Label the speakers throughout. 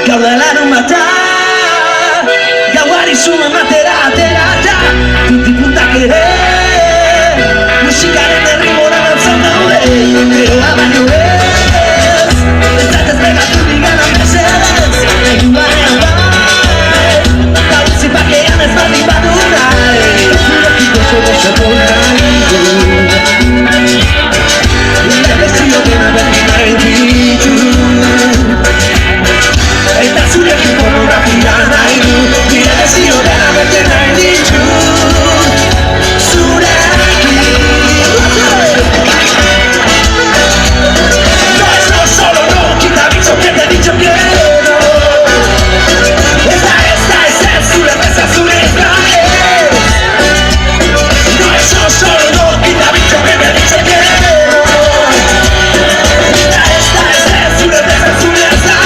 Speaker 1: Gaudelaron matar Gauari suman batera atera Tuti puntak ere Musikaren derribora dantzan daude Geroa baino ez Ez datez begatu digana mesedez Egin banean bai Gautzi bakean ez baldin badu nahi Zurekiko zego nahi du Lebezio dena beti nahi ditu Eta zurekin pornografia nahi du Nire desio dena bete nahi ditu Zurekin No es no solo no Quita bicho que te he dicho quiero Esta es zure beza zure esta es No es no solo no Quita bicho que te he dicho quiero Esta es zure beza zure esta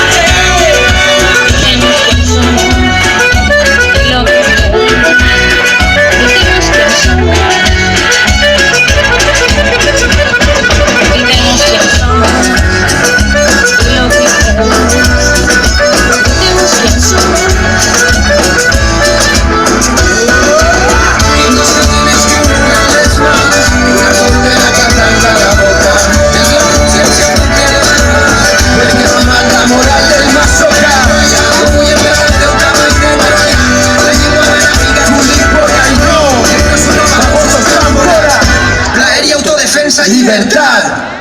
Speaker 2: Libertad.